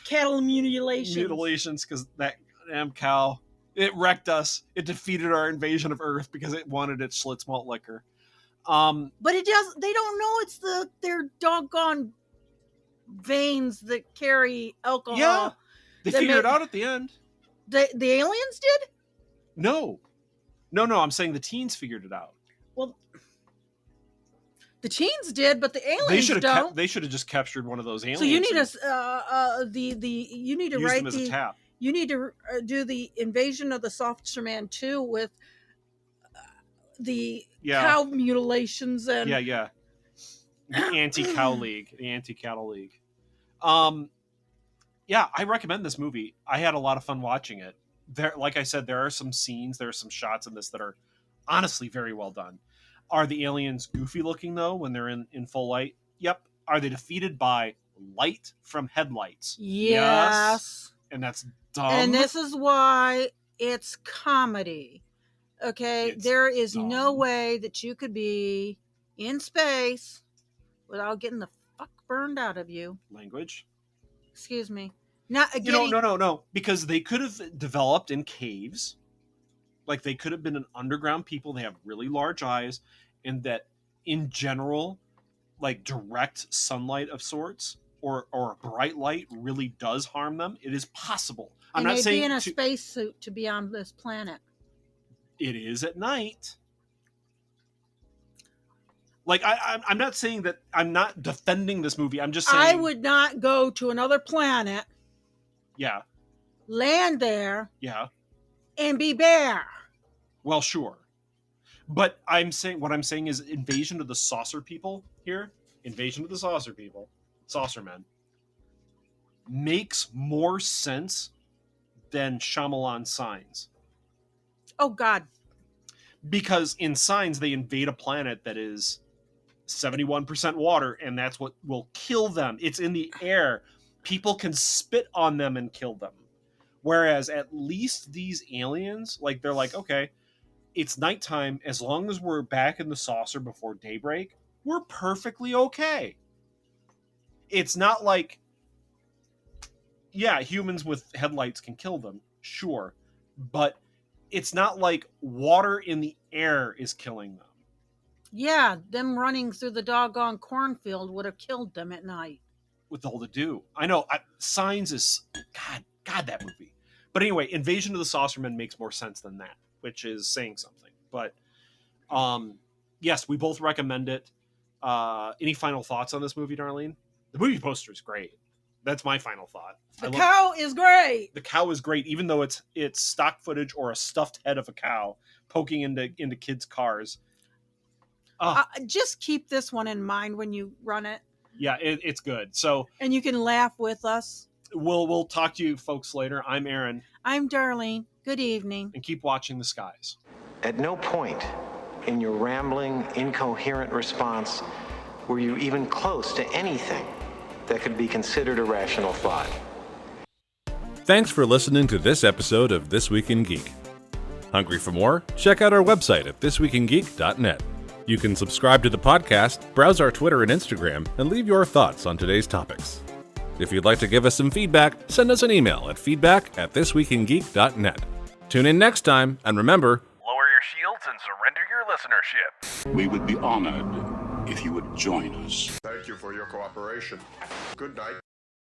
cattle mutilations, because that damn cow, it wrecked us. It defeated our invasion of Earth because it wanted its Schlitz malt liquor. But it does. They don't know it's their doggone veins that carry alcohol. Yeah, they figured it out at the end. The aliens did? No. I'm saying the teens figured it out. Well, the teens did, but the aliens don't. They should have just captured one of those aliens. So you need you need to use write them as a tap. You need to do the Invasion of the Saucerman 2 with the cow mutilations and the anti-cow league, the anti-cattle league. Yeah, I recommend this movie. I had a lot of fun watching it. Like I said, there are some scenes, there are some shots in this that are honestly very well done. Are the aliens goofy looking though when they're in full light? Yep. Are they defeated by light from headlights? Yes. And that's dumb. And this is why it's comedy. Okay, there is no way that you could be in space without getting the fuck burned out of you. Language. Excuse me. Not again. No. Because they could have developed in caves. Like they could have been an underground people. They have really large eyes, and that in general, like direct sunlight of sorts or a bright light really does harm them. It is possible. I'm not saying be in a spacesuit to be on this planet. It is at night. Like I'm not saying that. I'm not defending this movie. I'm just saying I would not go to another planet. Yeah. Land there. Yeah. And be bare. Well, sure. But what I'm saying is Invasion of the Saucer People here, Invasion of the Saucer People, Saucermen, makes more sense than Shyamalan's Signs. Oh, God. Because in Signs, they invade a planet that is 71% water, and that's what will kill them. It's in the air. People can spit on them and kill them. Whereas at least these aliens, like they're like, okay, it's nighttime. As long as we're back in the saucer before daybreak, we're perfectly okay. It's not like, yeah, humans with headlights can kill them, sure, but it's not like water in the air is killing them. Yeah, them running through the doggone cornfield would have killed them at night. With all the dew. I know. Signs is... God, that movie. But anyway, Invasion of the Saucermen makes more sense than that, which is saying something. But, yes, we both recommend it. Any final thoughts on this movie, Darlene? The movie poster is great. That's my final thought. The cow is great. The cow is great, even though it's stock footage or a stuffed head of a cow poking into kids' cars. Just keep this one in mind when you run it. Yeah, it's good. So, and you can laugh with us. We'll talk to you folks later. I'm Aaron. I'm Darlene. Good evening. And keep watching the skies. At no point in your rambling, incoherent response were you even close to anything that could be considered a rational thought. Thanks for listening to this episode of This Week in Geek. Hungry for more? Check out our website at thisweekingeek.net. You can subscribe to the podcast, browse our Twitter and Instagram, and leave your thoughts on today's topics. If you'd like to give us some feedback, send us an email at feedback@thisweekingeek.net. Tune in next time, and remember, lower your shields and surrender your listenership. We would be honored if you would join us. Thank you for your cooperation. Good night.